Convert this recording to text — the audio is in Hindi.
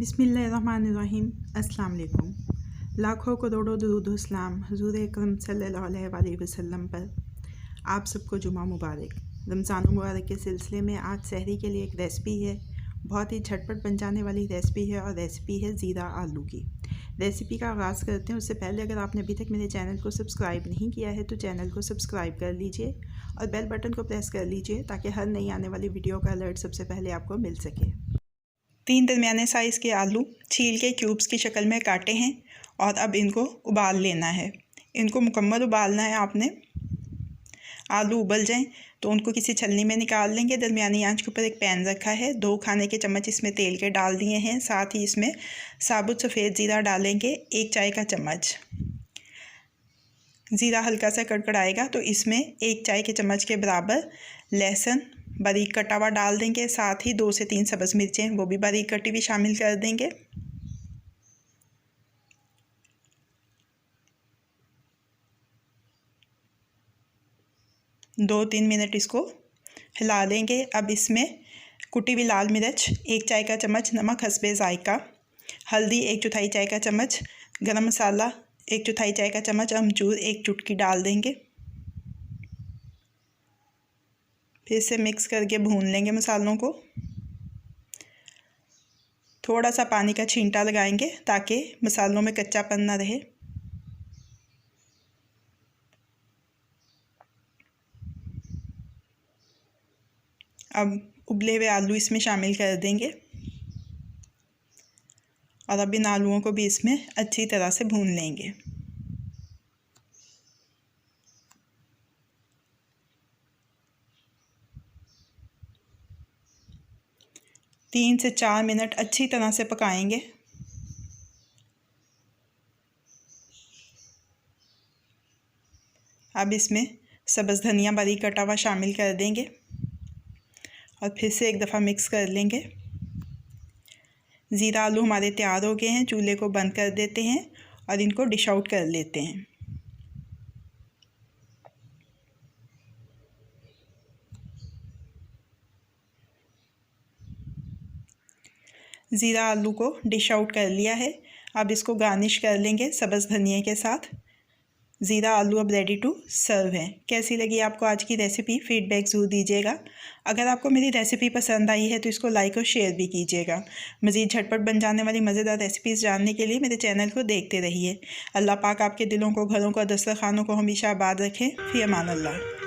बिस्मिल्लाहिर्रहमानिर्रहीम। अस्सलाम वालेकुम। लाखों करोड़ों दुरूद व सलाम हुज़ूर अकरम सल्लल्लाहु अलैहि वसल्लम पर। आप सबको जुमा मुबारक। रमज़ान मुबारक के सिलसिले में आज सहरी के लिए एक रेसिपी है, बहुत ही झटपट बन जाने वाली रेसिपी है और रेसिपी है ज़ीरा आलू की। रेसिपी का आगाज़ करते हैं। उससे पहले अगर आपने अभी तक मेरे चैनल को सब्सक्राइब नहीं किया है तो चैनल को सब्सक्राइब कर लीजिए और बेल बटन को प्रेस कर लीजिए ताकि हर नई आने वाली वीडियो का अलर्ट सबसे पहले आपको मिल सके। 3 दरमियाने साइज़ के आलू छील के क्यूब्स की शक्ल में काटे हैं और अब इनको उबाल लेना है। इनको मुकम्मल उबालना है आपने। आलू उबल जाएं तो उनको किसी छलनी में निकाल लेंगे। दरमियानी आंच के ऊपर एक पैन रखा है, 2 खाने के चम्मच इसमें तेल के डाल दिए हैं। साथ ही इसमें साबुत सफ़ेद ज़ीरा डालेंगे, 1 चाय का चम्मच। ज़ीरा हल्का सा कड़कड़ाएगा तो इसमें 1 चाय के चम्मच के बराबर लहसुन बारीक कटा हुआ डाल देंगे। साथ ही 2 से 3 सब्ज़ मिर्चें वो भी बारीक कटी हुई शामिल कर देंगे। दो 3 मिनट इसको हिला लेंगे। अब इसमें कुटी हुई लाल मिर्च 1 चाय का चम्मच, नमक हस्बे ज़ायका, हल्दी 1 चौथाई चाय का चम्मच, गरम मसाला 1 चौथाई चाय का चम्मच, अमचूर 1 चुटकी डाल देंगे। फिर से मिक्स करके भून लेंगे मसालों को। थोड़ा सा पानी का छींटा लगाएंगे ताकि मसालों में कच्चापन ना रहे। अब उबले हुए आलू इसमें शामिल कर देंगे और अब इन आलूओं को भी इसमें अच्छी तरह से भून लेंगे। तीन से 4 मिनट अच्छी तरह से पकाएंगे। अब इसमें सब्ज़ धनिया बारीक कटा हुआ शामिल कर देंगे और फिर से एक दफ़ा मिक्स कर लेंगे। ज़ीरा आलू हमारे तैयार हो गए हैं। चूल्हे को बंद कर देते हैं और इनको डिश आउट कर लेते हैं। ज़ीरा आलू को डिश आउट कर लिया है। अब इसको गार्निश कर लेंगे सब्ज़ धनिया के साथ। ज़ीरा आलू अब रेडी टू सर्व है। कैसी लगी आपको आज की रेसिपी? फीडबैक ज़रूर दीजिएगा। अगर आपको मेरी रेसिपी पसंद आई है तो इसको लाइक और शेयर भी कीजिएगा। मज़ीद झटपट बन जाने वाली मज़ेदार रेसिपीज़ जानने के लिए मेरे चैनल को देखते रहिए। अल्लाह पाक आपके दिलों को, घरों को, दस्तरखानों को हमेशा आबाद रखें। फ़ी अमान अल्लाह।